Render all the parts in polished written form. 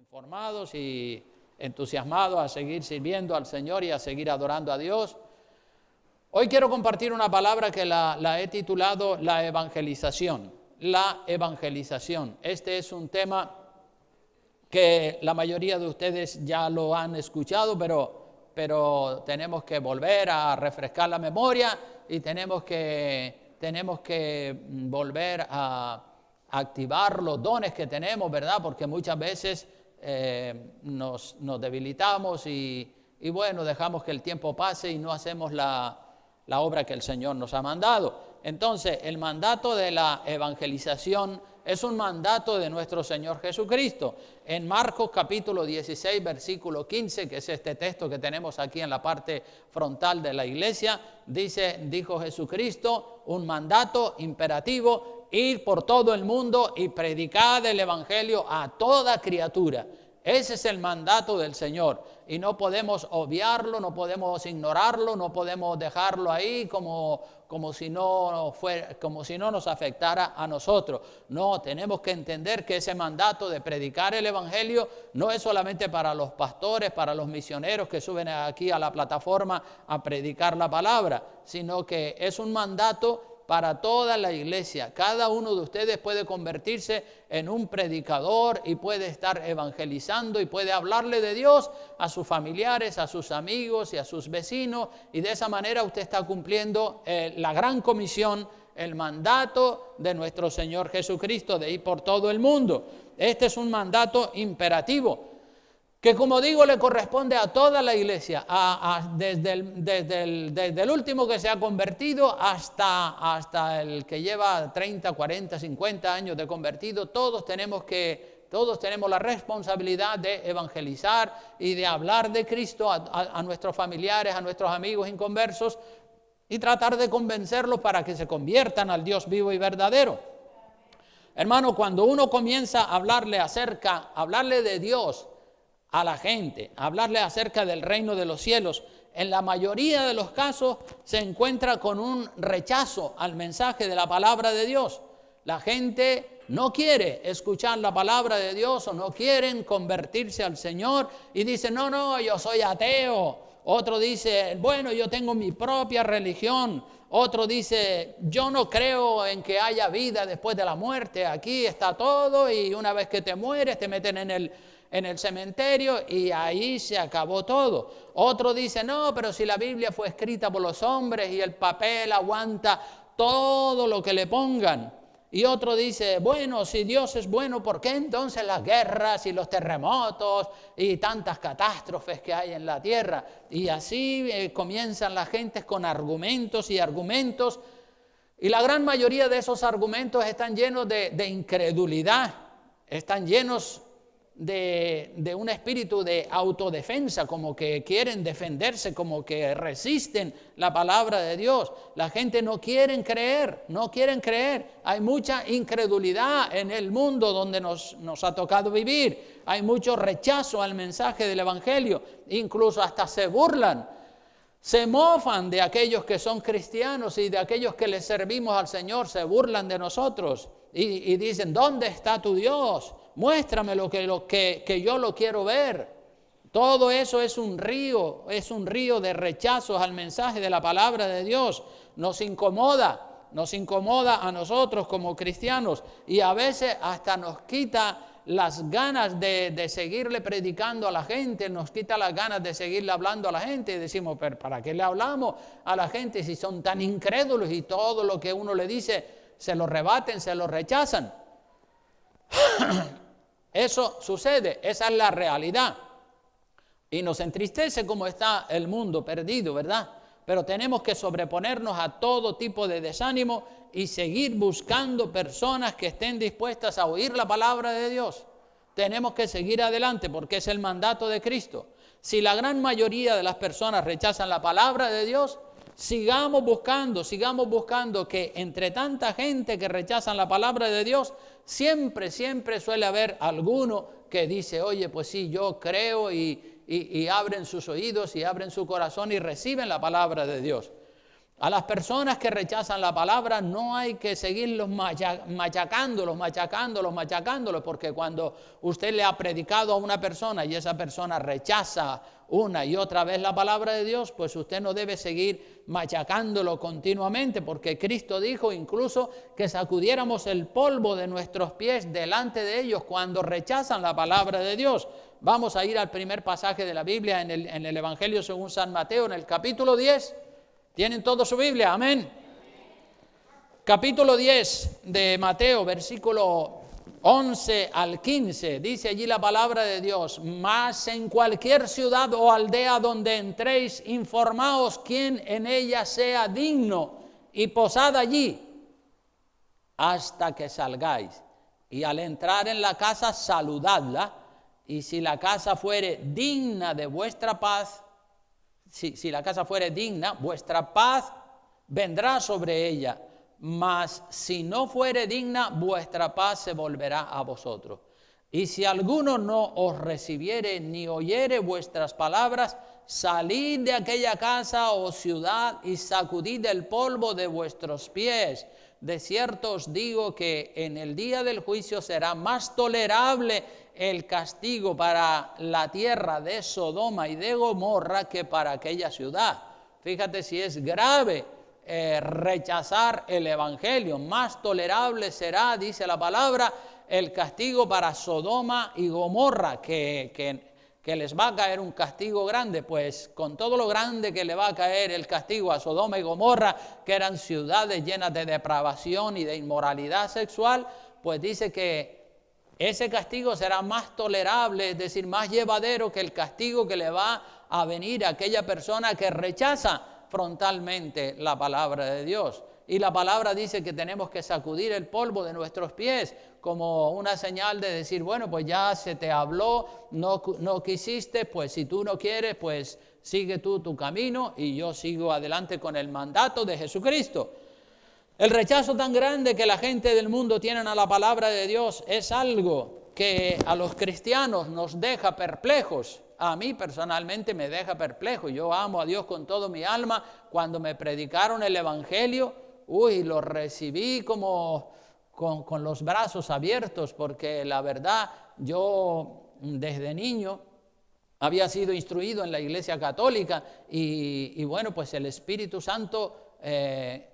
informados y entusiasmados a seguir sirviendo al Señor y a seguir adorando a Dios. Hoy quiero compartir una palabra que la he titulado la evangelización. La evangelización. Este es un tema que la mayoría de ustedes ya lo han escuchado, pero tenemos que volver a refrescar la memoria y tenemos que volver a activar los dones que tenemos, ¿verdad? Porque muchas veces nos debilitamos y bueno, dejamos que el tiempo pase y no hacemos la obra que el Señor nos ha mandado. Entonces, el mandato de la evangelización es un mandato de nuestro Señor Jesucristo. En Marcos capítulo 16, versículo 15, que es este texto que tenemos aquí en la parte frontal de la iglesia, dijo Jesucristo, un mandato imperativo: ir por todo el mundo y predicar el evangelio a toda criatura. Ese es el mandato del Señor y no podemos obviarlo, no podemos ignorarlo, no podemos dejarlo ahí como si no nos afectara a nosotros. No, tenemos que entender que ese mandato de predicar el evangelio no es solamente para los pastores, para los misioneros que suben aquí a la plataforma a predicar la palabra, sino que es un mandato para toda la iglesia. Cada uno de ustedes puede convertirse en un predicador y puede estar evangelizando y puede hablarle de Dios a sus familiares, a sus amigos y a sus vecinos, y de esa manera usted está cumpliendo la gran comisión, el mandato de nuestro Señor Jesucristo de ir por todo el mundo. Este es un mandato imperativo que, como digo, le corresponde a toda la iglesia, desde el último que se ha convertido hasta el que lleva 30, 40, 50 años de convertido. Todos tenemos la responsabilidad de evangelizar y de hablar de Cristo a nuestros familiares, a nuestros amigos inconversos, y tratar de convencerlos para que se conviertan al Dios vivo y verdadero. Hermano, cuando uno comienza a hablarle de Dios a la gente, hablarle acerca del reino de los cielos, en la mayoría de los casos se encuentra con un rechazo al mensaje de la palabra de Dios. La gente no quiere escuchar la palabra de Dios o no quieren convertirse al Señor y dicen, no, yo soy ateo. Otro dice, bueno, yo tengo mi propia religión. Otro dice, yo no creo en que haya vida después de la muerte. Aquí está todo y una vez que te mueres te meten en el cementerio y ahí se acabó todo. Otro dice, no, pero si la Biblia fue escrita por los hombres y el papel aguanta todo lo que le pongan. Y otro dice, bueno, si Dios es bueno, ¿por qué entonces las guerras y los terremotos y tantas catástrofes que hay en la tierra? Y así comienzan las gentes con argumentos y argumentos, y la gran mayoría de esos argumentos están llenos de incredulidad, están llenos de un espíritu de autodefensa, como que quieren defenderse, como que resisten la palabra de Dios. La gente no quiere creer. Hay mucha incredulidad en el mundo donde nos ha tocado vivir. Hay mucho rechazo al mensaje del evangelio. Incluso hasta se burlan, se mofan de aquellos que son cristianos y de aquellos que les servimos al Señor. Se burlan de nosotros y dicen, ¿dónde está tu Dios? Muéstrame lo que yo lo quiero ver. Todo eso es un río de rechazos al mensaje de la palabra de Dios. Nos incomoda a nosotros como cristianos y a veces hasta nos quita las ganas de seguirle predicando a la gente, nos quita las ganas de seguirle hablando a la gente y decimos, ¿pero para qué le hablamos a la gente si son tan incrédulos y todo lo que uno le dice se lo rebaten, se lo rechazan? Eso sucede, esa es la realidad. Y nos entristece cómo está el mundo perdido, ¿verdad? Pero tenemos que sobreponernos a todo tipo de desánimo y seguir buscando personas que estén dispuestas a oír la palabra de Dios. Tenemos que seguir adelante porque es el mandato de Cristo. Si la gran mayoría de las personas rechazan la palabra de Dios, sigamos buscando que entre tanta gente que rechazan la palabra de Dios, siempre suele haber alguno que dice, oye, pues sí, yo creo y abren sus oídos y abren su corazón y reciben la palabra de Dios. A las personas que rechazan la palabra no hay que seguirlos machacándolos, porque cuando usted le ha predicado a una persona y esa persona rechaza una y otra vez la palabra de Dios, pues usted no debe seguir machacándolo continuamente, porque Cristo dijo incluso que sacudiéramos el polvo de nuestros pies delante de ellos cuando rechazan la palabra de Dios. Vamos a ir al primer pasaje de la Biblia en el Evangelio según San Mateo, en el capítulo 10. ¿Tienen todo su Biblia? Amén. Capítulo 10 de Mateo, versículo 11 al 15, dice allí la palabra de Dios: mas en cualquier ciudad o aldea donde entréis, informaos quién en ella sea digno, y posad allí hasta que salgáis. Y al entrar en la casa, saludadla, y si la casa fuere digna de vuestra paz, si la casa fuere digna, vuestra paz vendrá sobre ella, mas si no fuere digna, vuestra paz se volverá a vosotros. Y si alguno no os recibiere ni oyere vuestras palabras, salid de aquella casa o ciudad y sacudid el polvo de vuestros pies. De cierto os digo que en el día del juicio será más tolerable el castigo para la tierra de Sodoma y de Gomorra que para aquella ciudad. Fíjate si es grave rechazar el evangelio. Más tolerable será, dice la palabra, el castigo para Sodoma y Gomorra, que les va a caer un castigo grande. Pues con todo lo grande que le va a caer el castigo a Sodoma y Gomorra, que eran ciudades llenas de depravación y de inmoralidad sexual, pues dice que ese castigo será más tolerable, es decir, más llevadero que el castigo que le va a venir a aquella persona que rechaza frontalmente la palabra de Dios. Y la palabra dice que tenemos que sacudir el polvo de nuestros pies como una señal de decir, bueno, pues ya se te habló, no quisiste, pues si tú no quieres, pues sigue tú tu camino y yo sigo adelante con el mandato de Jesucristo. El rechazo tan grande que la gente del mundo tiene a la palabra de Dios es algo que a los cristianos nos deja perplejos. A mí personalmente me deja perplejo. Yo amo a Dios con todo mi alma. Cuando me predicaron el evangelio, lo recibí como con los brazos abiertos, porque la verdad yo desde niño había sido instruido en la Iglesia Católica y bueno, pues el Espíritu Santo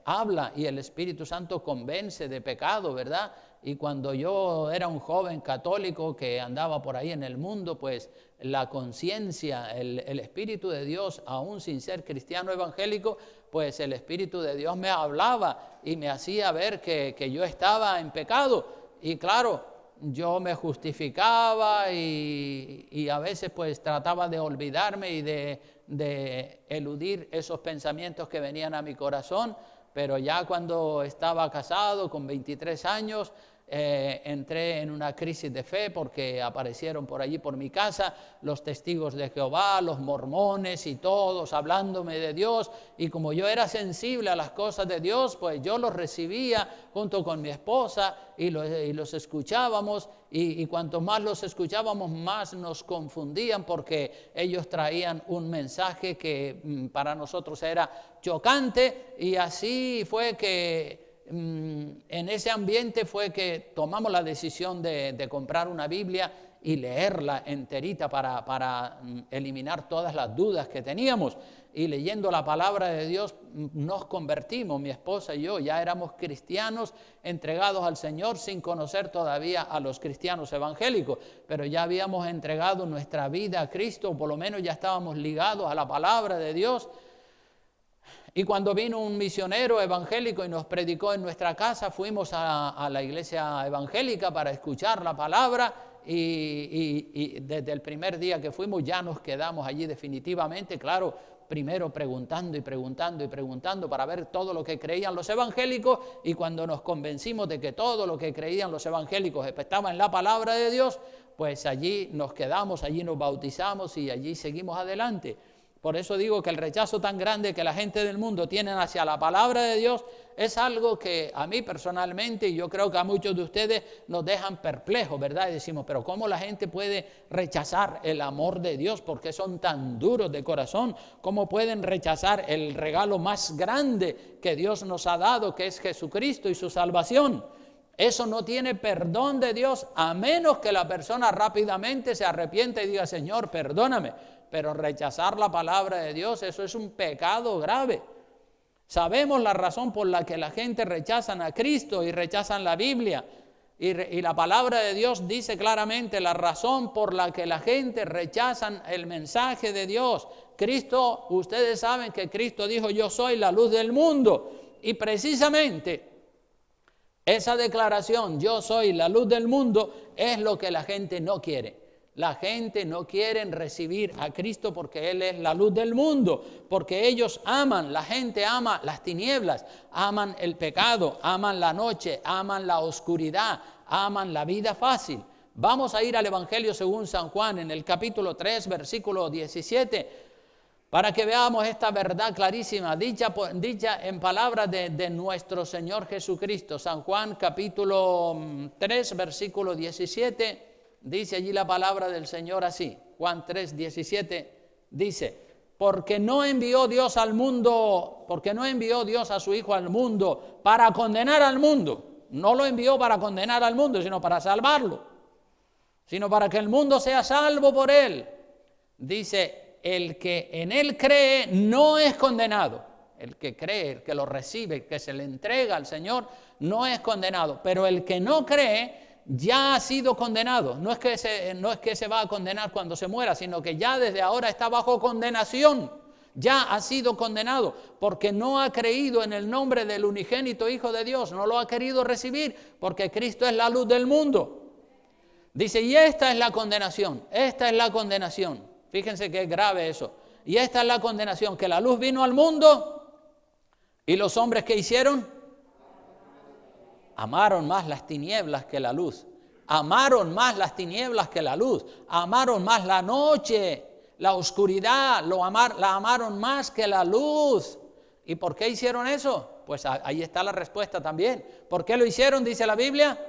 habla y el Espíritu Santo convence de pecado, ¿verdad? Y cuando yo era un joven católico que andaba por ahí en el mundo, pues la conciencia, el Espíritu de Dios, aún sin ser cristiano evangélico, pues el Espíritu de Dios me hablaba y me hacía ver que yo estaba en pecado. Y claro, yo me justificaba y a veces pues trataba de olvidarme y de eludir esos pensamientos que venían a mi corazón, pero ya cuando estaba casado con 23 años, entré en una crisis de fe porque aparecieron por allí por mi casa los testigos de Jehová, los mormones y todos hablándome de Dios, y como yo era sensible a las cosas de Dios, pues yo los recibía junto con mi esposa y los escuchábamos, y cuanto más los escuchábamos más nos confundían porque ellos traían un mensaje que para nosotros era chocante, y así fue que en ese ambiente fue que tomamos la decisión de comprar una Biblia y leerla enterita para eliminar todas las dudas que teníamos. Y leyendo la palabra de Dios nos convertimos, mi esposa y yo, ya éramos cristianos entregados al Señor sin conocer todavía a los cristianos evangélicos, pero ya habíamos entregado nuestra vida a Cristo, por lo menos ya estábamos ligados a la palabra de Dios. Y cuando vino un misionero evangélico y nos predicó en nuestra casa, fuimos a la iglesia evangélica para escuchar la palabra, y desde el primer día que fuimos ya nos quedamos allí definitivamente, claro, primero preguntando para ver todo lo que creían los evangélicos, y cuando nos convencimos de que todo lo que creían los evangélicos estaba en la palabra de Dios, pues allí nos quedamos, allí nos bautizamos y allí seguimos adelante. Por eso digo que el rechazo tan grande que la gente del mundo tiene hacia la palabra de Dios es algo que a mí personalmente, y yo creo que a muchos de ustedes, nos dejan perplejos, ¿verdad? Y decimos, pero ¿cómo la gente puede rechazar el amor de Dios? ¿Por qué son tan duros de corazón? ¿Cómo pueden rechazar el regalo más grande que Dios nos ha dado, que es Jesucristo y su salvación? Eso no tiene perdón de Dios, a menos que la persona rápidamente se arrepiente y diga, Señor, perdóname. Pero rechazar la palabra de Dios, eso es un pecado grave. Sabemos la razón por la que la gente rechazan a Cristo y rechazan la Biblia. Y la palabra de Dios dice claramente la razón por la que la gente rechazan el mensaje de Dios. Cristo, ustedes saben que Cristo dijo, yo soy la luz del mundo. Y precisamente esa declaración, yo soy la luz del mundo, es lo que la gente no quiere. La gente no quiere recibir a Cristo porque Él es la luz del mundo, porque ellos aman, la gente ama las tinieblas, aman el pecado, aman la noche, aman la oscuridad, aman la vida fácil. Vamos a ir al Evangelio según San Juan en el capítulo 3, versículo 17, para que veamos esta verdad clarísima, dicha en palabras de nuestro Señor Jesucristo. San Juan capítulo 3, versículo 17. Dice allí la palabra del Señor así, Juan 3, 17, dice, porque no envió Dios a su Hijo al mundo para condenar al mundo. No lo envió para condenar al mundo, sino para salvarlo. Sino para que el mundo sea salvo por Él. Dice, el que en Él cree no es condenado. El que cree, el que lo recibe, el que se le entrega al Señor, no es condenado. Pero el que no cree ya ha sido condenado. No es que se va a condenar cuando se muera, sino que ya desde ahora está bajo condenación. Ya ha sido condenado porque no ha creído en el nombre del unigénito Hijo de Dios. No lo ha querido recibir porque Cristo es la luz del mundo. Dice, y esta es la condenación. Esta es la condenación. Fíjense que es grave eso. Y esta es la condenación, que la luz vino al mundo y los hombres ¿qué hicieron? Amaron más las tinieblas que la luz. Amaron más las tinieblas que la luz. Amaron más la noche, la oscuridad, la amaron más que la luz. ¿Y por qué hicieron eso? Pues ahí está la respuesta también. ¿Por qué lo hicieron, dice la Biblia?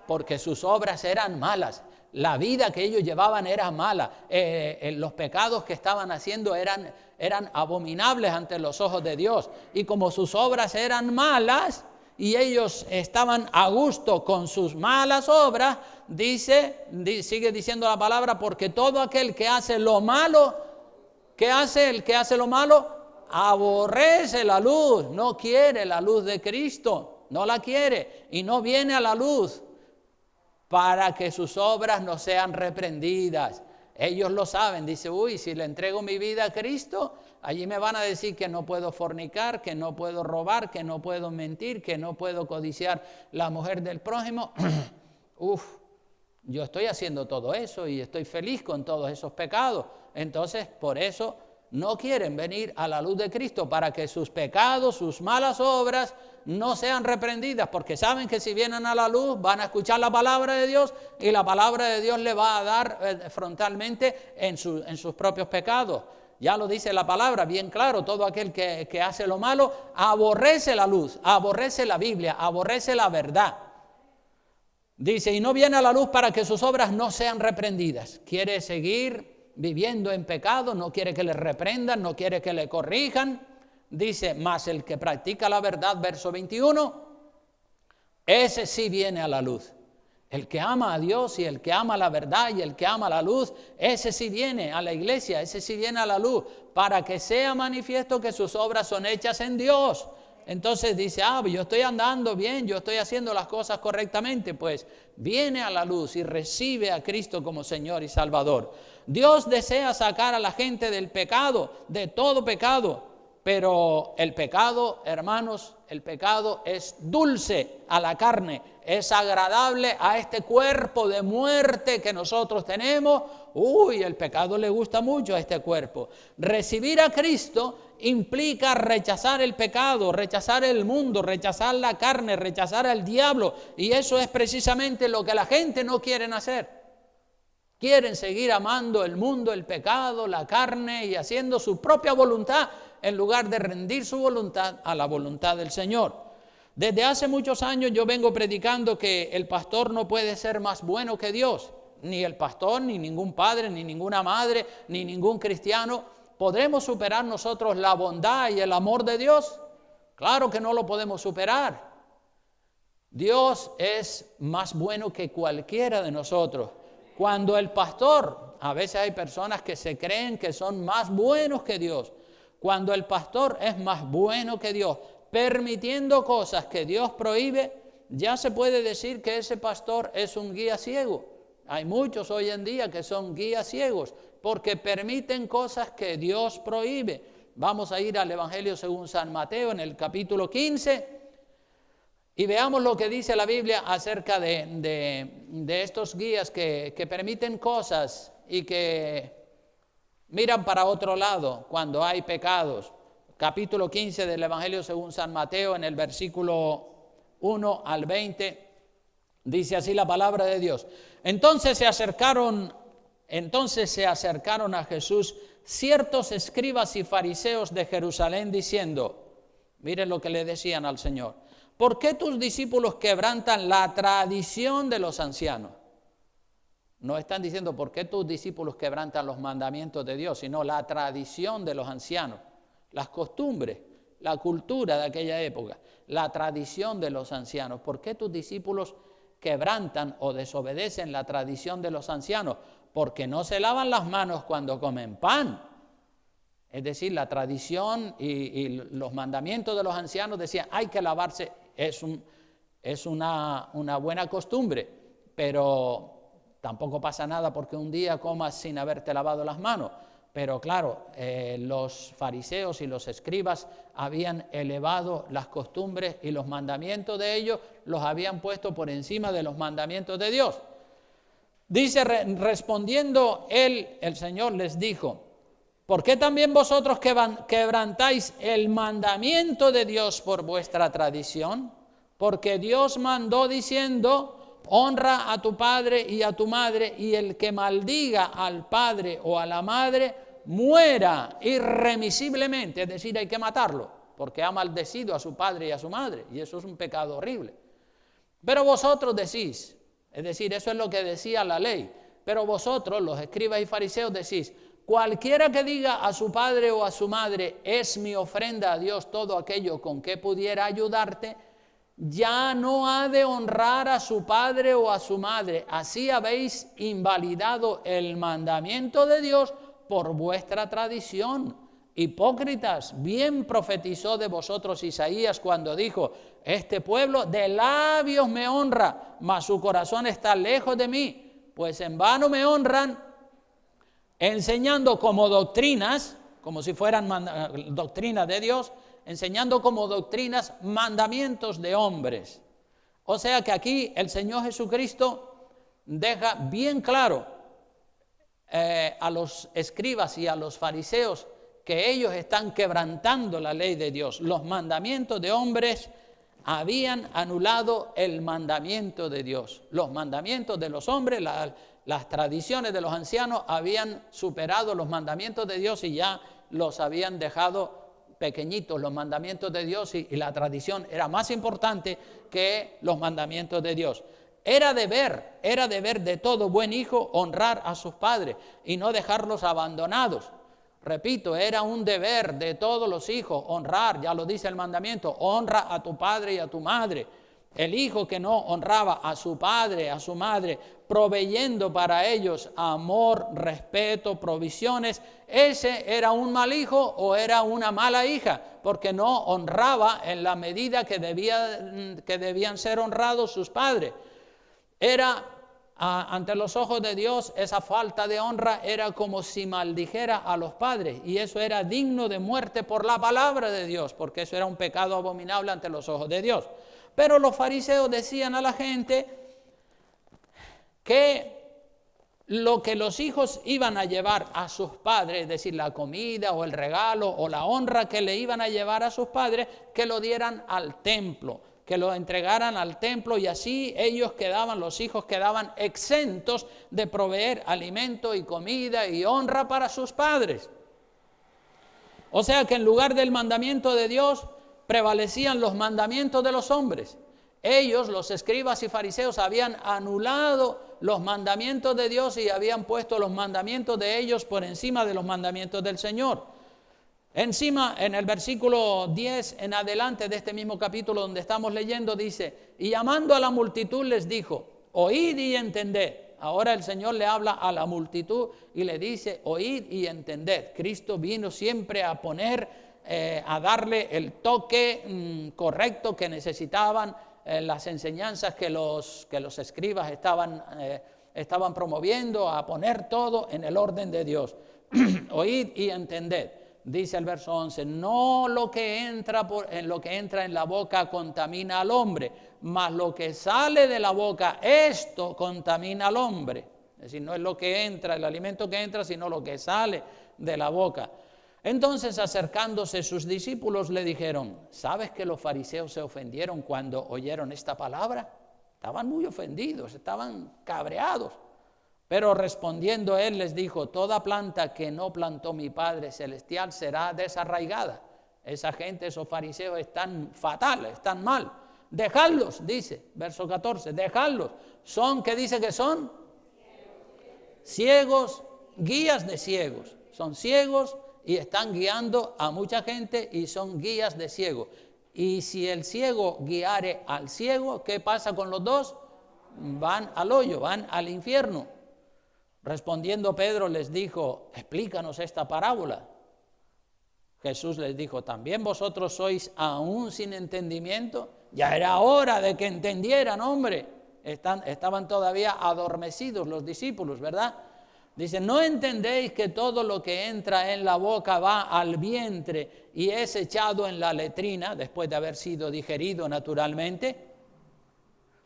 Porque sus obras eran malas. La vida que ellos llevaban era mala. Los pecados que estaban haciendo eran abominables ante los ojos de Dios. Y como sus obras eran malas, y ellos estaban a gusto con sus malas obras, sigue diciendo la palabra, porque todo aquel que hace lo malo, ¿qué hace el que hace lo malo? Aborrece la luz, no quiere la luz de Cristo, no la quiere y no viene a la luz para que sus obras no sean reprendidas. Ellos lo saben, dice, si le entrego mi vida a Cristo, allí me van a decir que no puedo fornicar, que no puedo robar, que no puedo mentir, que no puedo codiciar la mujer del prójimo. Yo estoy haciendo todo eso y estoy feliz con todos esos pecados. Entonces, por eso no quieren venir a la luz de Cristo para que sus pecados, sus malas obras no sean reprendidas, porque saben que si vienen a la luz van a escuchar la palabra de Dios y la palabra de Dios le va a dar frontalmente en sus propios pecados. Ya lo dice la palabra bien claro, todo aquel que hace lo malo aborrece la luz, aborrece la Biblia, aborrece la verdad. Dice, y no viene a la luz para que sus obras no sean reprendidas. Quiere seguir viviendo en pecado, no quiere que le reprendan, no quiere que le corrijan. Dice, mas el que practica la verdad, verso 21, ese sí viene a la luz. El que ama a Dios y el que ama la verdad y el que ama la luz, ese sí viene a la iglesia, ese sí viene a la luz, para que sea manifiesto que sus obras son hechas en Dios. Entonces dice, yo estoy andando bien, yo estoy haciendo las cosas correctamente, pues viene a la luz y recibe a Cristo como Señor y Salvador. Dios desea sacar a la gente del pecado, de todo pecado. Pero el pecado, hermanos, el pecado es dulce a la carne, es agradable a este cuerpo de muerte que nosotros tenemos. El pecado le gusta mucho a este cuerpo. Recibir a Cristo implica rechazar el pecado, rechazar el mundo, rechazar la carne, rechazar al diablo. Y eso es precisamente lo que la gente no quiere hacer. quieren seguir amando el mundo, el pecado, la carne y haciendo su propia voluntad en lugar de rendir su voluntad a la voluntad del Señor. Desde hace muchos años yo vengo predicando que el pastor no puede ser más bueno que Dios. Ni el pastor, ni ningún padre, ni ninguna madre, ni ningún cristiano. ¿Podremos superar nosotros la bondad y el amor de Dios? Claro que no lo podemos superar. Dios es más bueno que cualquiera de nosotros. Cuando el pastor, a veces hay personas que se creen que son más buenos que Dios. Cuando el pastor es más bueno que Dios, permitiendo cosas que Dios prohíbe, ya se puede decir que ese pastor es un guía ciego. Hay muchos hoy en día que son guías ciegos porque permiten cosas que Dios prohíbe. Vamos a ir al Evangelio según San Mateo en el capítulo 15 y veamos lo que dice la Biblia acerca de estos guías que permiten cosas y que miran para otro lado cuando hay pecados. Capítulo 15 del Evangelio según San Mateo, en el versículo 1 al 20, dice así la palabra de Dios. Entonces se acercaron a Jesús ciertos escribas y fariseos de Jerusalén diciendo, miren lo que le decían al Señor, ¿por qué tus discípulos quebrantan la tradición de los ancianos? No están diciendo por qué tus discípulos quebrantan los mandamientos de Dios, sino la tradición de los ancianos, las costumbres, la cultura de aquella época, la tradición de los ancianos. ¿Por qué tus discípulos quebrantan o desobedecen la tradición de los ancianos? Porque no se lavan las manos cuando comen pan. Es decir, la tradición y los mandamientos de los ancianos decían, hay que lavarse, es una buena costumbre, pero tampoco pasa nada porque un día comas sin haberte lavado las manos. Pero claro, los fariseos y los escribas habían elevado las costumbres y los mandamientos de ellos, los habían puesto por encima de los mandamientos de Dios. Dice, respondiendo el Señor les dijo, ¿por qué también vosotros quebrantáis el mandamiento de Dios por vuestra tradición? Porque Dios mandó diciendo, honra a tu padre y a tu madre, y el que maldiga al padre o a la madre, muera irremisiblemente, es decir, hay que matarlo, porque ha maldecido a su padre y a su madre, y eso es un pecado horrible. Pero vosotros decís, es decir, eso es lo que decía la ley, pero vosotros, los escribas y fariseos, decís, cualquiera que diga a su padre o a su madre, es mi ofrenda a Dios todo aquello con que pudiera ayudarte, ya no ha de honrar a su padre o a su madre. Así habéis invalidado el mandamiento de Dios por vuestra tradición. Hipócritas, bien profetizó de vosotros Isaías cuando dijo, este pueblo de labios me honra, mas su corazón está lejos de mí, pues en vano me honran, enseñando como doctrinas, como si fueran doctrinas de Dios, enseñando como doctrinas mandamientos de hombres. O sea que aquí el Señor Jesucristo deja bien claro a los escribas y a los fariseos que ellos están quebrantando la ley de Dios. Los mandamientos de hombres habían anulado el mandamiento de Dios. Los mandamientos de los hombres, las tradiciones de los ancianos habían superado los mandamientos de Dios y ya los habían dejado pequeñitos. Los mandamientos de Dios y la tradición era más importante que los mandamientos de Dios. Era deber de todo buen hijo honrar a sus padres y no dejarlos abandonados. Repito, era un deber de todos los hijos honrar, ya lo dice el mandamiento, honra a tu padre y a tu madre. El hijo que no honraba a su padre, a su madre, proveyendo para ellos amor, respeto, provisiones, ese era un mal hijo o era una mala hija, porque no honraba en la medida que debían ser honrados sus padres. Era, ante los ojos de Dios, esa falta de honra era como si maldijera a los padres, y eso era digno de muerte por la palabra de Dios, porque eso era un pecado abominable ante los ojos de Dios. Pero los fariseos decían a la gente que lo que los hijos iban a llevar a sus padres, es decir, la comida o el regalo o la honra que le iban a llevar a sus padres, que lo dieran al templo. que lo entregaran al templo, y así los hijos quedaban exentos de proveer alimento y comida y honra para sus padres. O sea que en lugar del mandamiento de Dios prevalecían los mandamientos de los hombres. Ellos, los escribas y fariseos, habían anulado los mandamientos de Dios y habían puesto los mandamientos de ellos por encima de los mandamientos del Señor. Encima, en el versículo 10 en adelante de este mismo capítulo donde estamos leyendo, dice: y llamando a la multitud les dijo: oíd y entended. Ahora el Señor le habla a la multitud y le dice: oíd y entended. Cristo vino siempre a poner, a darle el toque correcto que necesitaban las enseñanzas que los escribas estaban promoviendo, a poner todo en el orden de Dios. Oíd y entended. Dice el verso 11: no lo que entra en la boca contamina al hombre, mas lo que sale de la boca, esto contamina al hombre. Es decir, no es lo que entra, el alimento que entra, sino lo que sale de la boca. Entonces, acercándose sus discípulos, le dijeron: ¿sabes que los fariseos se ofendieron cuando oyeron esta palabra? Estaban muy ofendidos, estaban cabreados. Pero respondiendo él les dijo: toda planta que no plantó mi Padre Celestial será desarraigada. Esa gente, esos fariseos, están fatales, están mal. Dejadlos, dice, verso 14, dejadlos. ¿Qué dice que son? Ciegos, guías de ciegos. Son ciegos y están guiando a mucha gente y son guías de ciegos. Y si el ciego guiare al ciego, ¿qué pasa con los dos? Van al hoyo, van al infierno. Respondiendo Pedro les dijo: explícanos esta parábola. Jesús les dijo: ¿también vosotros sois aún sin entendimiento? Ya era hora de que entendieran, hombre. Estaban todavía adormecidos los discípulos, ¿verdad? Dice: ¿no entendéis que todo lo que entra en la boca va al vientre y es echado en la letrina después de haber sido digerido naturalmente?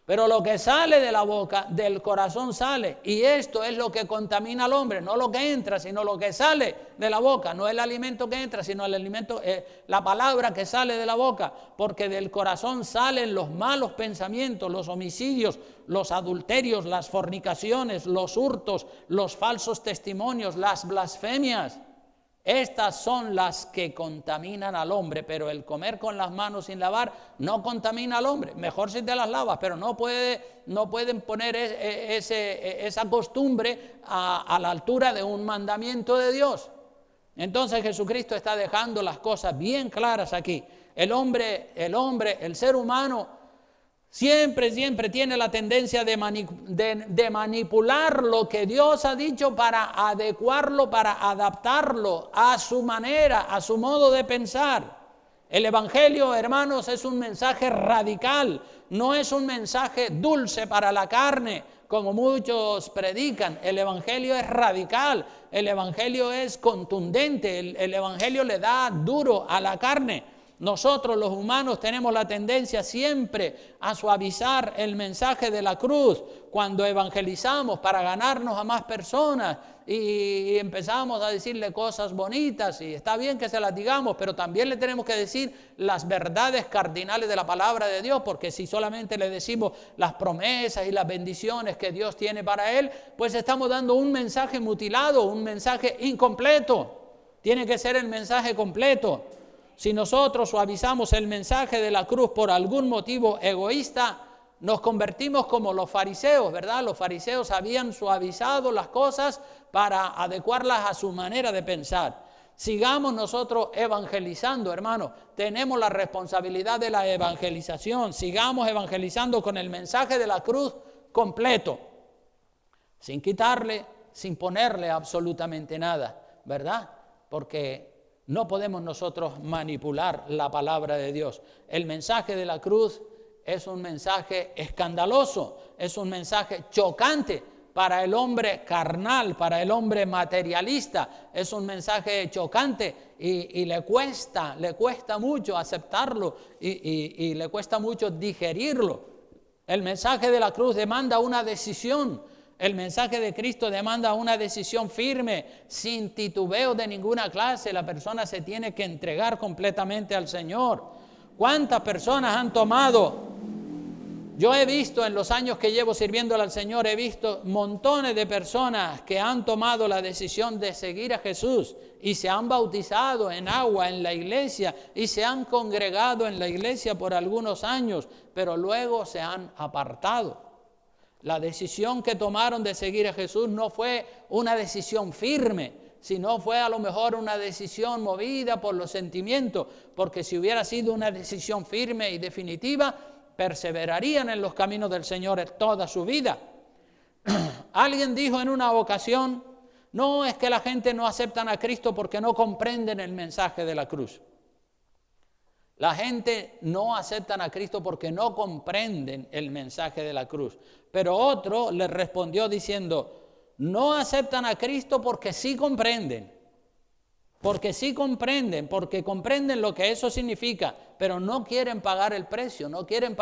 Pero lo que sale de la boca, del corazón sale, y esto es lo que contamina al hombre, no lo que entra, sino lo que sale de la boca, no el alimento que entra, sino el alimento, la palabra que sale de la boca, porque del corazón salen los malos pensamientos, los homicidios, los adulterios, las fornicaciones, los hurtos, los falsos testimonios, las blasfemias. Estas son las que contaminan al hombre, pero el comer con las manos sin lavar no contamina al hombre. Mejor si te las lavas, pero no pueden poner esa costumbre a la altura de un mandamiento de Dios. Entonces Jesucristo está dejando las cosas bien claras aquí. El ser humano, siempre tiene la tendencia de manipular lo que Dios ha dicho para adecuarlo, para adaptarlo a su manera, a su modo de pensar. El Evangelio, hermanos, es un mensaje radical, no es un mensaje dulce para la carne, como muchos predican. El Evangelio es radical, el Evangelio es contundente, el Evangelio le da duro a la carne. Nosotros los humanos tenemos la tendencia siempre a suavizar el mensaje de la cruz cuando evangelizamos para ganarnos a más personas y empezamos a decirle cosas bonitas, y está bien que se las digamos, pero también le tenemos que decir las verdades cardinales de la palabra de Dios, porque si solamente le decimos las promesas y las bendiciones que Dios tiene para él, pues estamos dando un mensaje mutilado, un mensaje incompleto. Tiene que ser el mensaje completo. Si nosotros suavizamos el mensaje de la cruz por algún motivo egoísta, nos convertimos como los fariseos, ¿verdad? Los fariseos habían suavizado las cosas para adecuarlas a su manera de pensar. Sigamos nosotros evangelizando, hermanos. Tenemos la responsabilidad de la evangelización. Sigamos evangelizando con el mensaje de la cruz completo, sin quitarle, sin ponerle absolutamente nada, ¿verdad? Porque no podemos nosotros manipular la palabra de Dios. El mensaje de la cruz es un mensaje escandaloso, es un mensaje chocante para el hombre carnal, para el hombre materialista. Es un mensaje chocante y le cuesta mucho aceptarlo y le cuesta mucho digerirlo. El mensaje de la cruz demanda una decisión. El mensaje de Cristo demanda una decisión firme, sin titubeo de ninguna clase. La persona se tiene que entregar completamente al Señor. ¿Cuántas personas han tomado Yo he visto en los años que llevo sirviéndole al Señor, he visto montones de personas que han tomado la decisión de seguir a Jesús y se han bautizado en agua en la iglesia y se han congregado en la iglesia por algunos años, pero luego se han apartado. La decisión que tomaron de seguir a Jesús no fue una decisión firme, sino fue a lo mejor una decisión movida por los sentimientos, porque si hubiera sido una decisión firme y definitiva, perseverarían en los caminos del Señor toda su vida. Alguien dijo en una ocasión, no, es que la gente no aceptan a Cristo porque no comprenden el mensaje de la cruz. La gente no acepta a Cristo porque no comprenden el mensaje de la cruz. Pero otro le respondió diciendo, no aceptan a Cristo porque sí comprenden. Porque sí comprenden, porque comprenden lo que eso significa, pero no quieren pagar el precio, no quieren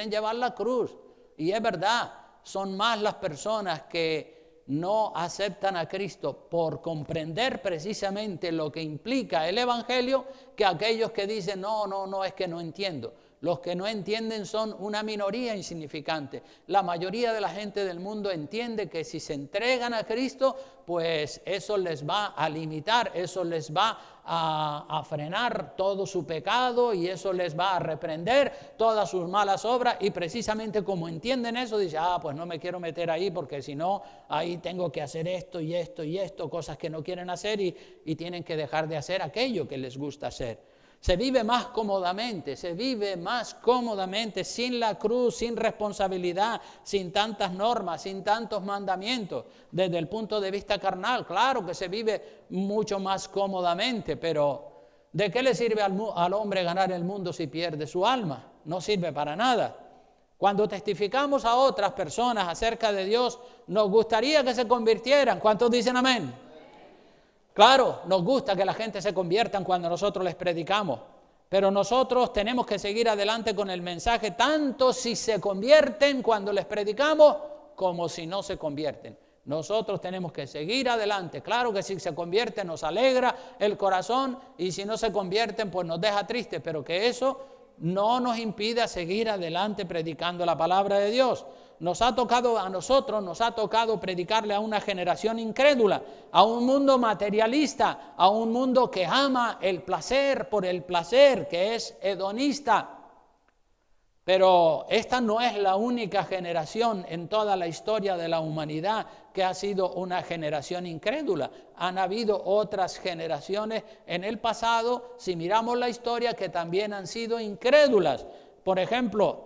llevar la cruz. Y es verdad, son más las personas que no aceptan a Cristo por comprender precisamente lo que implica el Evangelio que aquellos que dicen, no, es que no entiendo. Los que no entienden son una minoría insignificante. La mayoría de la gente del mundo entiende que si se entregan a Cristo, pues eso les va a limitar, eso les va a frenar todo su pecado y eso les va a reprender todas sus malas obras. Y precisamente como entienden eso, dicen, pues no me quiero meter ahí porque si no, ahí tengo que hacer esto y esto y esto, cosas que no quieren hacer y tienen que dejar de hacer aquello que les gusta hacer. Se vive más cómodamente, sin la cruz, sin responsabilidad, sin tantas normas, sin tantos mandamientos. Desde el punto de vista carnal, claro que se vive mucho más cómodamente, pero ¿de qué le sirve al hombre ganar el mundo si pierde su alma? No sirve para nada. Cuando testificamos a otras personas acerca de Dios, nos gustaría que se convirtieran. ¿Cuántos dicen amén? Claro, nos gusta que la gente se convierta cuando nosotros les predicamos, pero nosotros tenemos que seguir adelante con el mensaje, tanto si se convierten cuando les predicamos, como si no se convierten. Nosotros tenemos que seguir adelante. Claro que si se convierten nos alegra el corazón y si no se convierten pues nos deja tristes, pero que eso no nos impida seguir adelante predicando la palabra de Dios. A nosotros nos ha tocado predicarle a una generación incrédula, a un mundo materialista, a un mundo que ama el placer por el placer, que es hedonista. Pero esta no es la única generación en toda la historia de la humanidad que ha sido una generación incrédula. Han habido otras generaciones en el pasado, si miramos la historia, que también han sido incrédulas. Por ejemplo,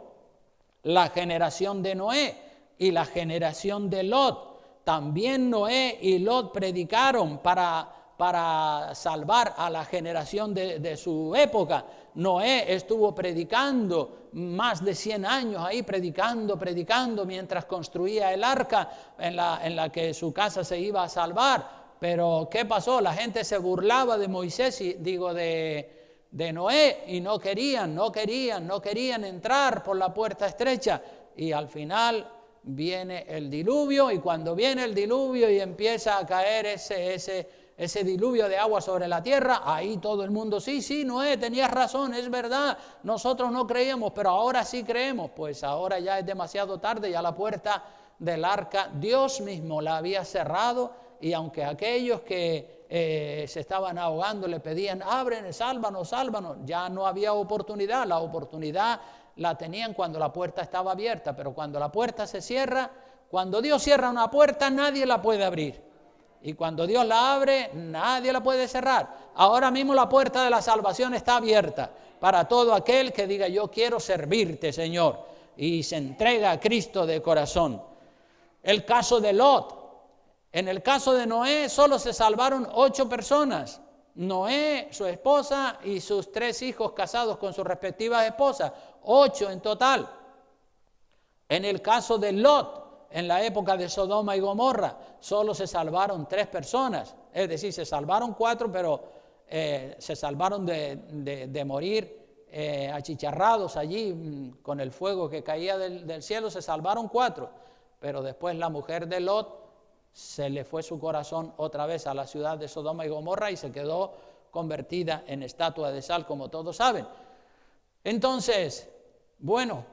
la generación de Noé y la generación de Lot. También Noé y Lot predicaron para salvar a la generación de su época. Noé estuvo predicando más de 100 años ahí, predicando, mientras construía el arca en la que su casa se iba a salvar. Pero ¿qué pasó? La gente se burlaba de Moisés, de Noé, y no querían entrar por la puerta estrecha. Y al final viene el diluvio, y cuando viene el diluvio y empieza a caer ese diluvio de agua sobre la tierra, ahí todo el mundo, sí, Noé, tenías razón, es verdad, nosotros no creíamos, pero ahora sí creemos. Pues ahora ya es demasiado tarde, ya la puerta del arca Dios mismo la había cerrado, y aunque aquellos que se estaban ahogando le pedían, ábrenos, sálvanos, ya no había oportunidad. La oportunidad la tenían cuando la puerta estaba abierta, pero cuando la puerta se cierra, cuando Dios cierra una puerta, nadie la puede abrir. Y cuando Dios la abre, nadie la puede cerrar. Ahora mismo la puerta de la salvación está abierta para todo aquel que diga, yo quiero servirte, Señor, y se entrega a Cristo de corazón. El caso de Lot. En el caso de Noé solo se salvaron 8 personas. Noé, su esposa y sus 3 hijos casados con sus respectivas esposas. 8 en total. En el caso de Lot, en la época de Sodoma y Gomorra, solo se salvaron 3 personas. Es decir, se salvaron 4, pero se salvaron de morir achicharrados allí con el fuego que caía del cielo. Se salvaron 4. Pero después la mujer de Lot se le fue su corazón otra vez a la ciudad de Sodoma y Gomorra y se quedó convertida en estatua de sal, como todos saben. Entonces, bueno,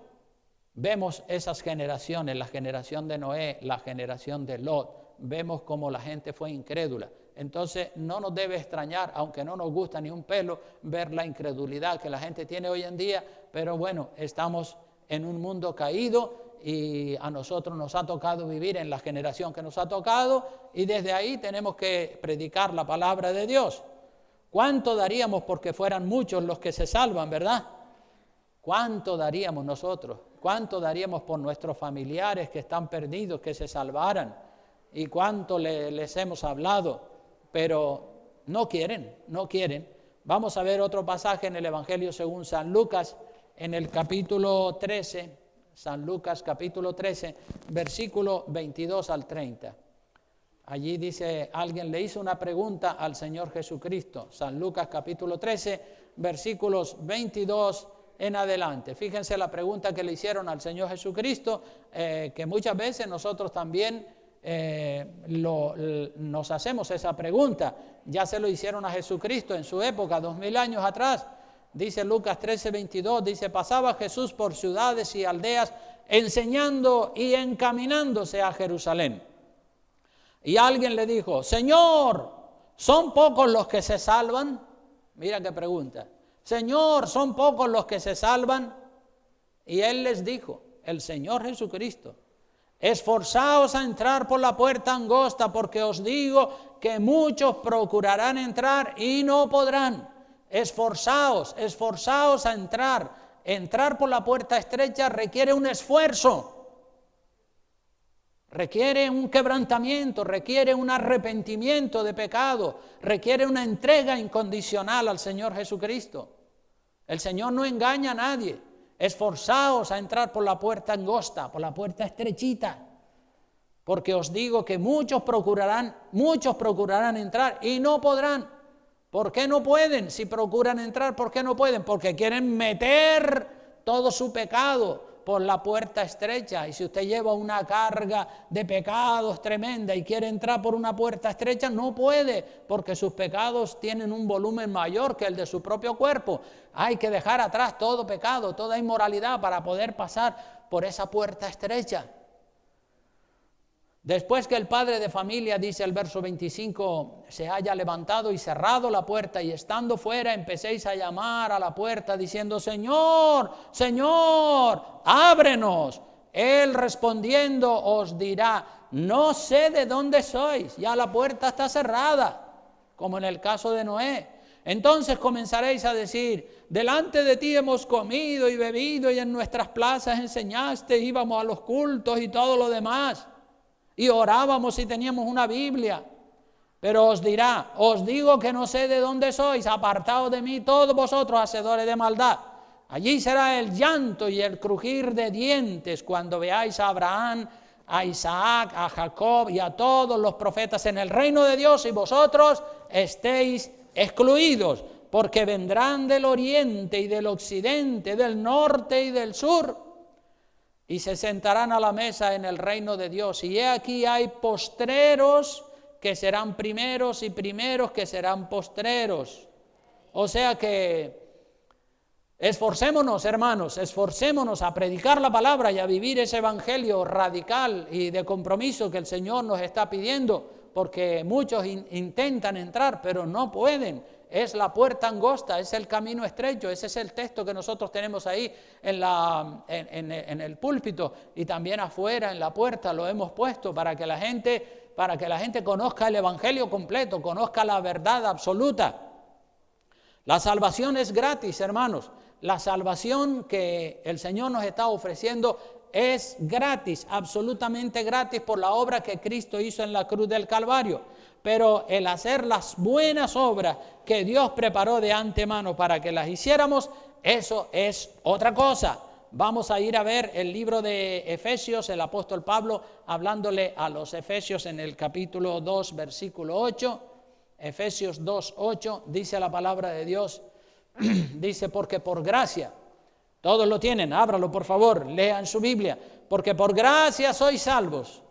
Vemos esas generaciones, la generación de Noé, la generación de Lot. Vemos cómo la gente fue incrédula. Entonces no nos debe extrañar, aunque no nos gusta ni un pelo, ver la incredulidad que la gente tiene hoy en día. Pero bueno, estamos en un mundo caído y a nosotros nos ha tocado vivir en la generación que nos ha tocado, y desde ahí tenemos que predicar la palabra de Dios. ¿Cuánto daríamos porque fueran muchos los que se salvan, verdad? ¿Cuánto daríamos nosotros? ¿Cuánto daríamos por nuestros familiares que están perdidos, que se salvaran? ¿Y cuánto les hemos hablado? Pero no quieren. Vamos a ver otro pasaje en el Evangelio según San Lucas, en el capítulo 13, San Lucas capítulo 13, versículo 22 al 30. Allí dice, alguien le hizo una pregunta al Señor Jesucristo. San Lucas capítulo 13, versículos 22 en adelante. Fíjense la pregunta que le hicieron al Señor Jesucristo, que muchas veces nosotros también nos hacemos esa pregunta. Ya se lo hicieron a Jesucristo en su época, 2000 años atrás. Dice Lucas 13, 22, dice, pasaba Jesús por ciudades y aldeas, enseñando y encaminándose a Jerusalén. Y alguien le dijo, Señor, ¿son pocos los que se salvan? Mira qué pregunta. Señor, ¿son pocos los que se salvan? Y él les dijo, el Señor Jesucristo, esforzaos a entrar por la puerta angosta, porque os digo que muchos procurarán entrar y no podrán. Esforzaos a entrar. Entrar por la puerta estrecha requiere un esfuerzo. Requiere un quebrantamiento, requiere un arrepentimiento de pecado, requiere una entrega incondicional al Señor Jesucristo. El Señor no engaña a nadie. Esforzaos a entrar por la puerta angosta, por la puerta estrechita, porque os digo que muchos procurarán entrar y no podrán. ¿Por qué no pueden? Si procuran entrar, ¿por qué no pueden? Porque quieren meter todo su pecado por la puerta estrecha. Y si usted lleva una carga de pecados tremenda y quiere entrar por una puerta estrecha, no puede, porque sus pecados tienen un volumen mayor que el de su propio cuerpo. Hay que dejar atrás todo pecado, toda inmoralidad para poder pasar por esa puerta estrecha. Después que el padre de familia, dice el verso 25, se haya levantado y cerrado la puerta, y estando fuera empecéis a llamar a la puerta diciendo, Señor, Señor, ábrenos. Él respondiendo os dirá, no sé de dónde sois, ya la puerta está cerrada, como en el caso de Noé. Entonces comenzaréis a decir, delante de ti hemos comido y bebido y en nuestras plazas enseñaste, íbamos a los cultos y todo lo demás. Y orábamos y teníamos una Biblia. Pero os dirá, os digo que no sé de dónde sois, apartaos de mí todos vosotros hacedores de maldad. Allí será el llanto y el crujir de dientes cuando veáis a Abraham, a Isaac, a Jacob y a todos los profetas en el reino de Dios, y vosotros estéis excluidos, porque vendrán del oriente y del occidente, del norte y del sur, y se sentarán a la mesa en el reino de Dios. Y he aquí hay postreros que serán primeros y primeros que serán postreros. O sea que esforcémonos, hermanos, esforcémonos a predicar la palabra y a vivir ese evangelio radical y de compromiso que el Señor nos está pidiendo, porque muchos intentan entrar, pero no pueden. Es la puerta angosta, es el camino estrecho. Ese es el texto que nosotros tenemos ahí en el púlpito, y también afuera en la puerta lo hemos puesto para que la gente conozca el evangelio completo, conozca la verdad absoluta. La salvación es gratis, hermanos. La salvación que el Señor nos está ofreciendo es gratis, absolutamente gratis, por la obra que Cristo hizo en la cruz del Calvario. Pero el hacer las buenas obras que Dios preparó de antemano para que las hiciéramos, eso es otra cosa. Vamos a ir a ver el libro de Efesios, el apóstol Pablo hablándole a los Efesios en el capítulo 2, versículo 8. Efesios 2, 8, dice la palabra de Dios, dice, porque por gracia, todos lo tienen, ábralo por favor, lean su Biblia, porque por gracia sois salvos,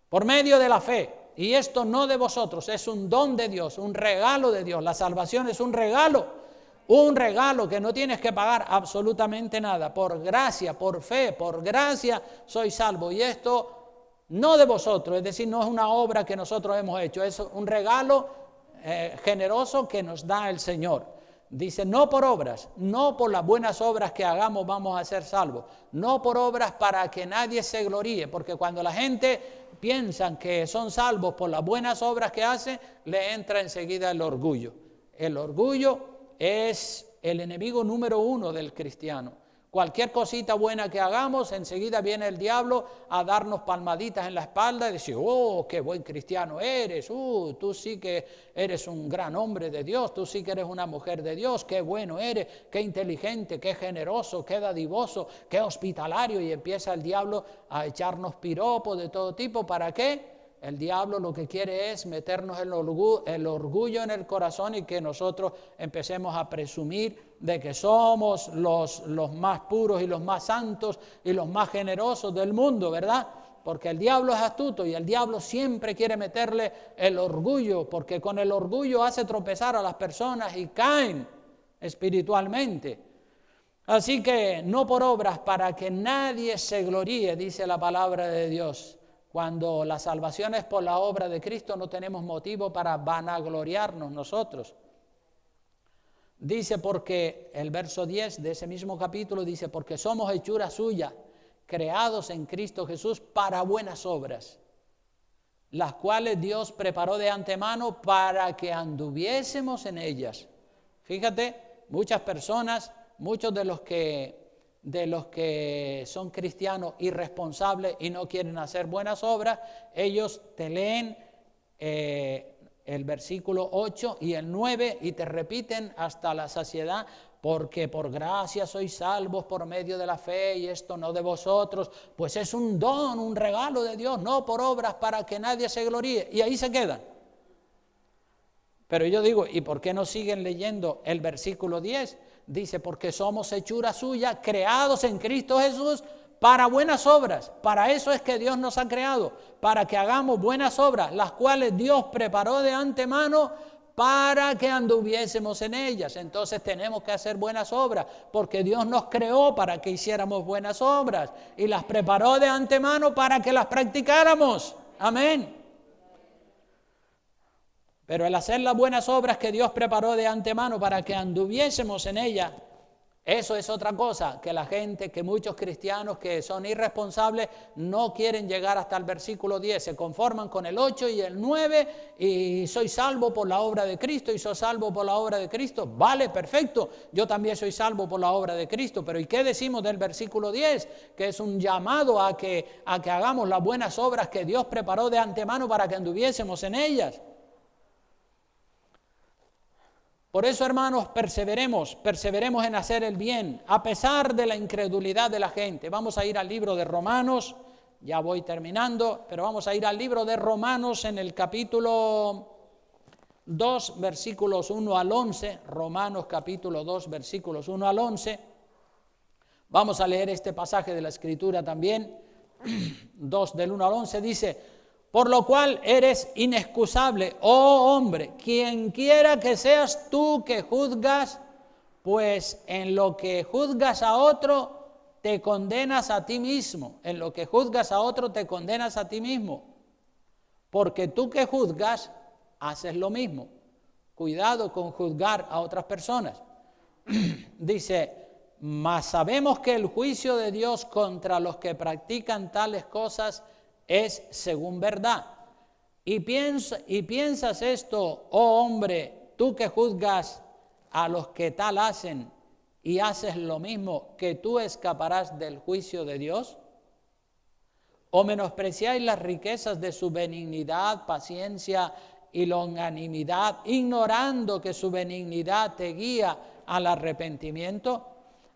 por medio de la fe. Y esto no de vosotros, es un don de Dios, un regalo de Dios. La salvación es un regalo un regalo que no tienes que pagar absolutamente nada. Por gracia, por fe, por gracia soy salvo. Y esto no de vosotros, es decir, no es una obra que nosotros hemos hecho, es un regalo generoso que nos da el Señor. Dice, no por obras, no por las buenas obras que hagamos vamos a ser salvos, no por obras para que nadie se gloríe, porque cuando la gente piensa que son salvos por las buenas obras que hacen, le entra enseguida el orgullo. El orgullo es el enemigo número uno del cristiano. Cualquier cosita buena que hagamos, enseguida viene el diablo a darnos palmaditas en la espalda y decir, oh, qué buen cristiano eres, tú sí que eres un gran hombre de Dios, tú sí que eres una mujer de Dios, qué bueno eres, qué inteligente, qué generoso, qué dadivoso, qué hospitalario. Y empieza el diablo a echarnos piropos de todo tipo. ¿Para qué? El diablo lo que quiere es meternos el orgullo en el corazón y que nosotros empecemos a presumir de que somos los más puros y los más santos y los más generosos del mundo, ¿verdad? Porque el diablo es astuto y el diablo siempre quiere meterle el orgullo, porque con el orgullo hace tropezar a las personas y caen espiritualmente. Así que no por obras para que nadie se gloríe, dice la palabra de Dios. Cuando la salvación es por la obra de Cristo, no tenemos motivo para vanagloriarnos nosotros. Dice porque, el verso 10 de ese mismo capítulo dice, porque somos hechura suya, creados en Cristo Jesús para buenas obras, las cuales Dios preparó de antemano para que anduviésemos en ellas. Fíjate, muchas personas, muchos de los que son cristianos irresponsables y no quieren hacer buenas obras, ellos te leen el versículo 8 y el 9 y te repiten hasta la saciedad, porque por gracia sois salvos por medio de la fe, y esto no de vosotros, pues es un don, un regalo de Dios, no por obras para que nadie se gloríe. Y ahí se quedan. Pero yo digo, ¿y por qué no siguen leyendo el versículo 10? Dice, porque somos hechura suya, creados en Cristo Jesús para buenas obras. Para eso es que Dios nos ha creado, para que hagamos buenas obras, las cuales Dios preparó de antemano para que anduviésemos en ellas. Entonces tenemos que hacer buenas obras, porque Dios nos creó para que hiciéramos buenas obras y las preparó de antemano para que las practicáramos. Amén. Pero el hacer las buenas obras que Dios preparó de antemano para que anduviésemos en ellas, eso es otra cosa, que la gente, que muchos cristianos que son irresponsables no quieren llegar hasta el versículo 10, se conforman con el 8 y el 9 y soy salvo por la obra de Cristo y soy salvo por la obra de Cristo. Vale, perfecto, yo también soy salvo por la obra de Cristo, pero ¿y qué decimos del versículo 10? Que es un llamado a que hagamos las buenas obras que Dios preparó de antemano para que anduviésemos en ellas. Por eso, hermanos, perseveremos en hacer el bien, a pesar de la incredulidad de la gente. Vamos a ir al libro de Romanos, ya voy terminando, pero vamos a ir al libro de Romanos en el capítulo 2, versículos 1 al 11, Romanos capítulo 2, versículos 1 al 11. Vamos a leer este pasaje de la Escritura también, 2 del 1 al 11, dice: por lo cual eres inexcusable, oh hombre, quien quiera que seas tú que juzgas, pues en lo que juzgas a otro te condenas a ti mismo. En lo que juzgas a otro te condenas a ti mismo. Porque tú que juzgas, haces lo mismo. Cuidado con juzgar a otras personas. Dice, mas sabemos que el juicio de Dios contra los que practican tales cosas es según verdad. Y piensas esto, oh hombre, tú que juzgas a los que tal hacen y haces lo mismo, que tú escaparás del juicio de Dios. ¿O menospreciáis las riquezas de su benignidad, paciencia y longanimidad, ignorando que su benignidad te guía al arrepentimiento?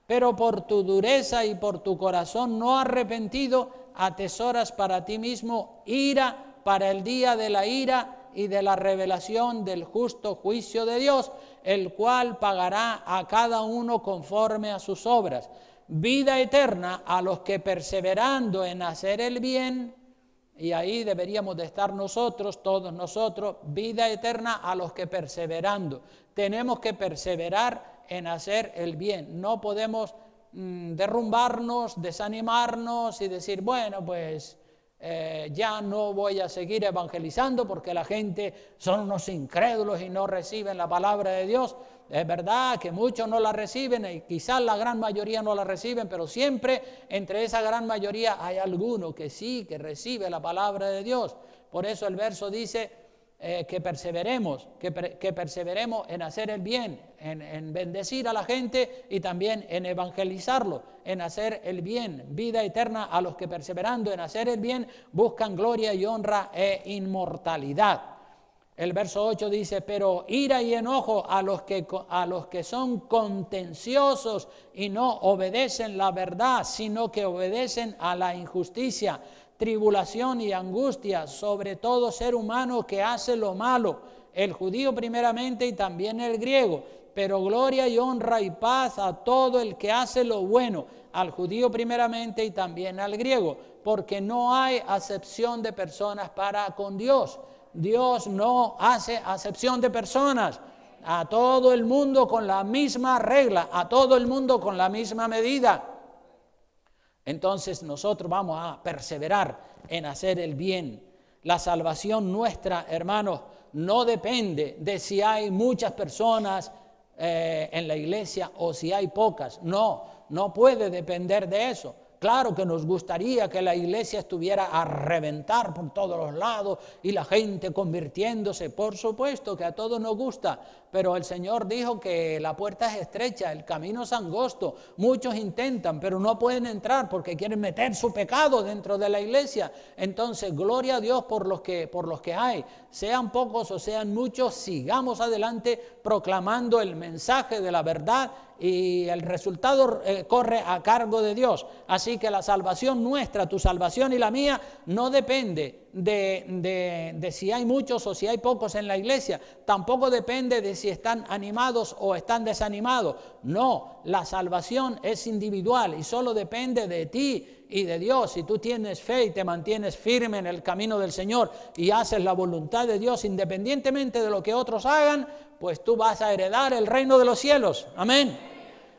Pero por tu dureza y por tu corazón no arrepentido, atesoras para ti mismo ira para el día de la ira y de la revelación del justo juicio de Dios, el cual pagará a cada uno conforme a sus obras. Vida eterna a los que perseverando en hacer el bien, y ahí deberíamos de estar nosotros, todos nosotros, vida eterna a los que perseverando. Tenemos que perseverar en hacer el bien. No podemos derrumbarnos, desanimarnos y decir, bueno, pues ya no voy a seguir evangelizando porque la gente son unos incrédulos y no reciben la palabra de Dios. Es verdad que muchos no la reciben y quizás la gran mayoría no la reciben, pero siempre entre esa gran mayoría hay alguno que sí, que recibe la palabra de Dios. Por eso el verso dice que perseveremos en hacer el bien, en bendecir a la gente y también en evangelizarlo, en hacer el bien, vida eterna a los que perseverando en hacer el bien buscan gloria y honra e inmortalidad. El verso 8 dice, pero ira y enojo a los que son contenciosos y no obedecen la verdad, sino que obedecen a la injusticia, tribulación y angustia sobre todo ser humano que hace lo malo, el judío primeramente y también el griego, pero gloria y honra y paz a todo el que hace lo bueno, al judío primeramente y también al griego, porque no hay acepción de personas para con Dios. Dios no hace acepción de personas, a todo el mundo con la misma regla, a todo el mundo con la misma medida. Entonces nosotros vamos a perseverar en hacer el bien. La salvación nuestra, hermanos, no depende de si hay muchas personas en la iglesia o si hay pocas. No puede depender de eso. Claro que nos gustaría que la iglesia estuviera a reventar por todos los lados y la gente convirtiéndose. Por supuesto que a todos nos gusta, pero el Señor dijo que la puerta es estrecha, el camino es angosto. Muchos intentan, pero no pueden entrar porque quieren meter su pecado dentro de la iglesia. Entonces, gloria a Dios por los que hay. Sean pocos o sean muchos, sigamos adelante proclamando el mensaje de la verdad y el resultado corre a cargo de Dios. Así que la salvación nuestra, tu salvación y la mía, no depende de si hay muchos o si hay pocos en la iglesia. Tampoco depende de si están animados o están desanimados. No, la salvación es individual y solo depende de ti y de Dios. Si tú tienes fe y te mantienes firme en el camino del Señor y haces la voluntad de Dios independientemente de lo que otros hagan, pues tú vas a heredar el reino de los cielos. Amén.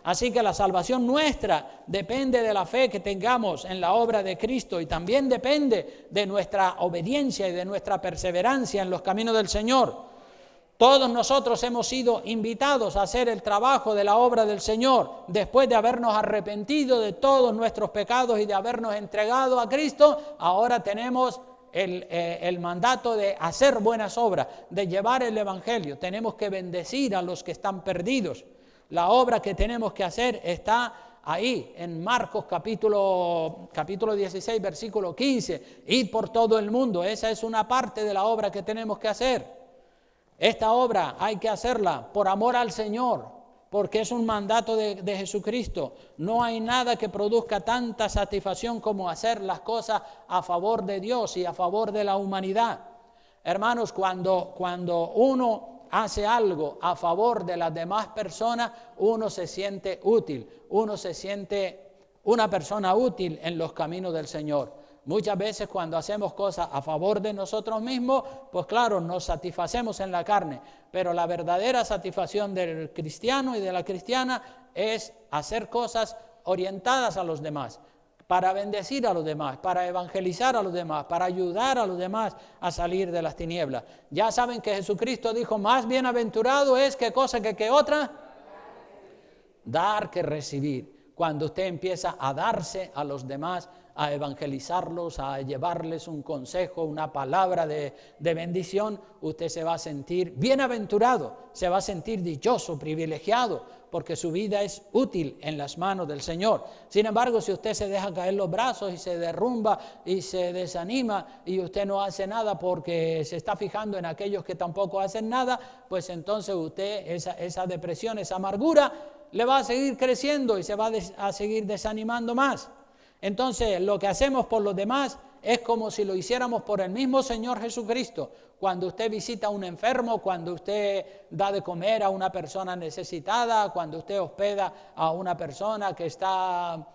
Así que la salvación nuestra depende de la fe que tengamos en la obra de Cristo y también depende de nuestra obediencia y de nuestra perseverancia en los caminos del Señor. Todos nosotros hemos sido invitados a hacer el trabajo de la obra del Señor. Después de habernos arrepentido de todos nuestros pecados y de habernos entregado a Cristo, ahora tenemos el mandato de hacer buenas obras, de llevar el Evangelio. Tenemos que bendecir a los que están perdidos. La obra que tenemos que hacer está ahí en Marcos capítulo 16, versículo 15. Ir por todo el mundo. Esa es una parte de la obra que tenemos que hacer. Esta obra hay que hacerla por amor al Señor, porque es un mandato de Jesucristo. No hay nada que produzca tanta satisfacción como hacer las cosas a favor de Dios y a favor de la humanidad. Hermanos, cuando uno hace algo a favor de las demás personas, uno se siente útil, uno se siente una persona útil en los caminos del Señor. Muchas veces cuando hacemos cosas a favor de nosotros mismos, pues claro, nos satisfacemos en la carne, pero la verdadera satisfacción del cristiano y de la cristiana es hacer cosas orientadas a los demás, para bendecir a los demás, para evangelizar a los demás, para ayudar a los demás a salir de las tinieblas. Ya saben que Jesucristo dijo, más bienaventurado es ¿qué cosa que otra? Dar que recibir. Cuando usted empieza a darse a los demás, a evangelizarlos, a llevarles un consejo, una palabra de bendición, usted se va a sentir bienaventurado, se va a sentir dichoso, privilegiado, porque su vida es útil en las manos del Señor. Sin embargo, si usted se deja caer los brazos y se derrumba y se desanima y usted no hace nada porque se está fijando en aquellos que tampoco hacen nada, pues entonces usted, esa depresión, esa amargura, le va a seguir creciendo y se va a seguir desanimando más. Entonces, lo que hacemos por los demás es como si lo hiciéramos por el mismo Señor Jesucristo. Cuando usted visita a un enfermo, cuando usted da de comer a una persona necesitada, cuando usted hospeda a una persona que está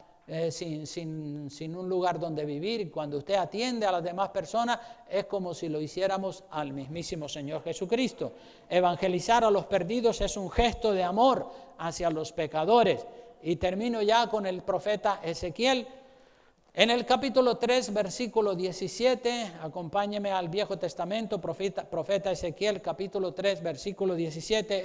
sin un lugar donde vivir. Cuando usted atiende a las demás personas, es como si lo hiciéramos al mismísimo Señor Jesucristo. Evangelizar a los perdidos es un gesto de amor hacia los pecadores. Y termino ya con el profeta Ezequiel. En el capítulo 3, versículo 17, acompáñeme al Viejo Testamento, profeta Ezequiel, capítulo 3, versículo 17.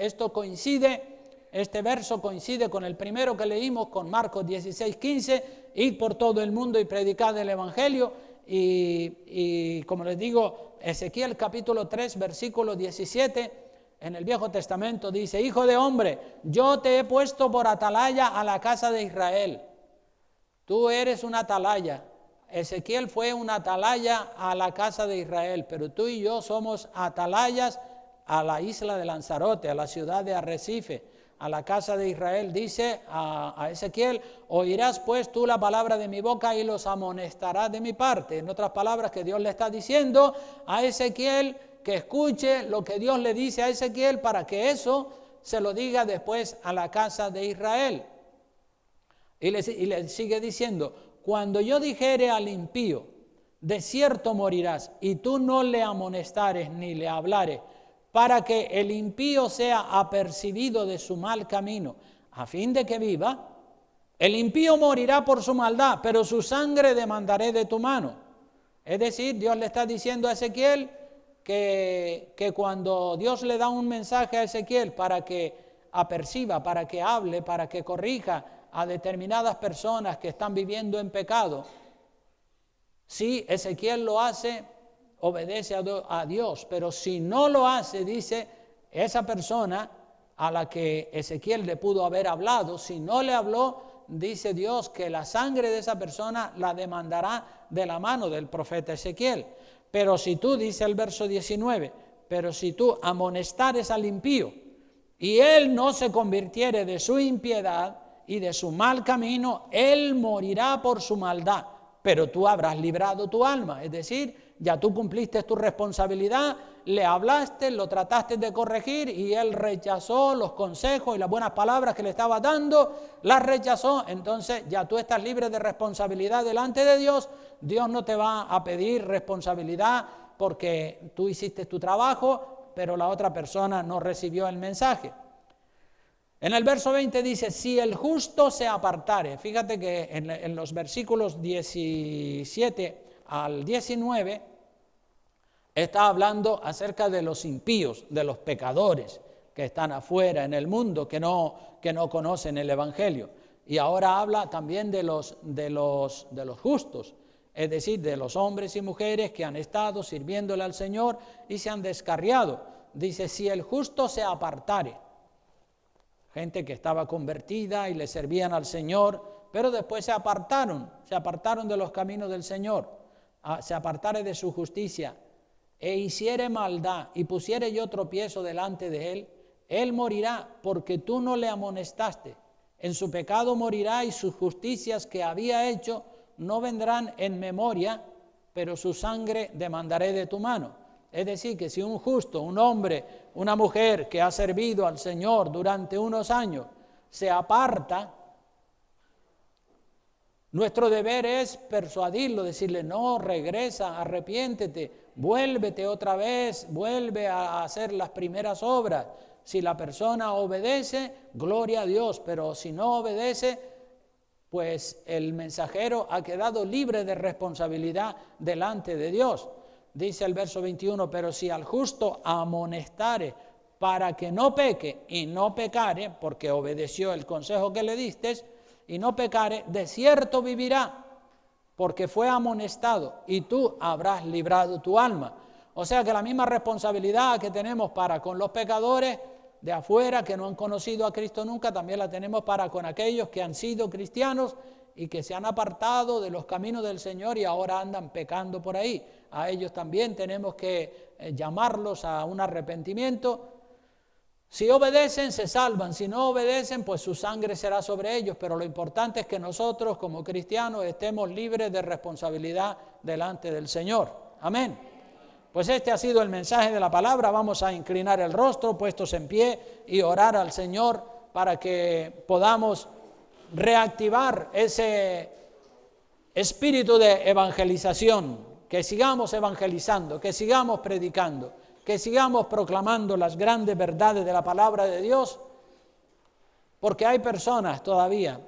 Este verso coincide con el primero que leímos, con Marcos 16, 15, ir por todo el mundo y predicar el Evangelio. Y como les digo, Ezequiel capítulo 3, versículo 17, en el Viejo Testamento dice: Hijo de hombre, yo te he puesto por atalaya a la casa de Israel. Tú eres una atalaya. Ezequiel fue una atalaya a la casa de Israel, pero tú y yo somos atalayas a la isla de Lanzarote, a la ciudad de Arrecife, a la casa de Israel. Dice a Ezequiel: oirás pues tú la palabra de mi boca y los amonestarás de mi parte. En otras palabras, que Dios le está diciendo a Ezequiel que escuche lo que Dios le dice a Ezequiel para que eso se lo diga después a la casa de Israel. Y le sigue diciendo: cuando yo dijere al impío, de cierto morirás, y tú no le amonestares ni le hablares, para que el impío sea apercibido de su mal camino, a fin de que viva, el impío morirá por su maldad, pero su sangre demandaré de tu mano. Es decir, Dios le está diciendo a Ezequiel que cuando Dios le da un mensaje a Ezequiel para que aperciba, para que hable, para que corrija a determinadas personas que están viviendo en pecado, si Ezequiel lo hace, obedece a Dios, pero si no lo hace, dice, esa persona a la que Ezequiel le pudo haber hablado, si no le habló, dice Dios que la sangre de esa persona la demandará de la mano del profeta Ezequiel. Pero si tú, dice el verso 19, pero si tú amonestares al impío y él no se convirtiere de su impiedad y de su mal camino, él morirá por su maldad, pero tú habrás librado tu alma. Es decir, ya tú cumpliste tu responsabilidad, le hablaste, lo trataste de corregir y él rechazó los consejos y las buenas palabras que le estaba dando, las rechazó. Entonces ya tú estás libre de responsabilidad delante de Dios. Dios no te va a pedir responsabilidad porque tú hiciste tu trabajo, pero la otra persona no recibió el mensaje. En el verso 20 dice: si el justo se apartare. Fíjate que en los versículos 17 al 19 está hablando acerca de los impíos, de los pecadores que están afuera en el mundo, que no conocen el Evangelio. Y ahora habla también de los justos, es decir, de los hombres y mujeres que han estado sirviéndole al Señor y se han descarriado. Dice: si el justo se apartare. Gente que estaba convertida y le servían al Señor, pero después se apartaron de los caminos del Señor, se apartare de su justicia, e hiciere maldad, y pusiere yo tropiezo delante de él, él morirá, porque tú no le amonestaste. En su pecado morirá, y sus justicias que había hecho no vendrán en memoria, pero su sangre demandaré de tu mano. Es decir, que si un justo, un hombre, una mujer que ha servido al Señor durante unos años, se aparta, nuestro deber es persuadirlo, decirle: no, regresa, arrepiéntete, vuélvete otra vez, vuelve a hacer las primeras obras. Si la persona obedece, gloria a Dios, pero si no obedece, pues el mensajero ha quedado libre de responsabilidad delante de Dios. Dice el verso 21, pero si al justo amonestare para que no peque y no pecare, porque obedeció el consejo que le diste, y no pecare, de cierto vivirá, porque fue amonestado, y tú habrás librado tu alma. O sea que la misma responsabilidad que tenemos para con los pecadores de afuera que no han conocido a Cristo nunca, también la tenemos para con aquellos que han sido cristianos y que se han apartado de los caminos del Señor y ahora andan pecando por ahí. A ellos también tenemos que llamarlos a un arrepentimiento. Si obedecen, se salvan. Si no obedecen, pues su sangre será sobre ellos. Pero lo importante es que nosotros, como cristianos, estemos libres de responsabilidad delante del Señor. Amén. Pues este ha sido el mensaje de la palabra. Vamos a inclinar el rostro, puestos en pie, y orar al Señor para que podamos reactivar ese espíritu de evangelización, que sigamos evangelizando, que sigamos predicando, que sigamos proclamando las grandes verdades de la palabra de Dios, porque hay personas todavía,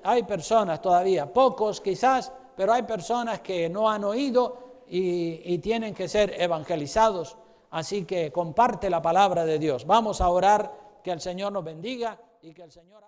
pocos quizás, pero hay personas que no han oído y tienen que ser evangelizados. Así que comparte la palabra de Dios. Vamos a orar, que el Señor nos bendiga y que el Señor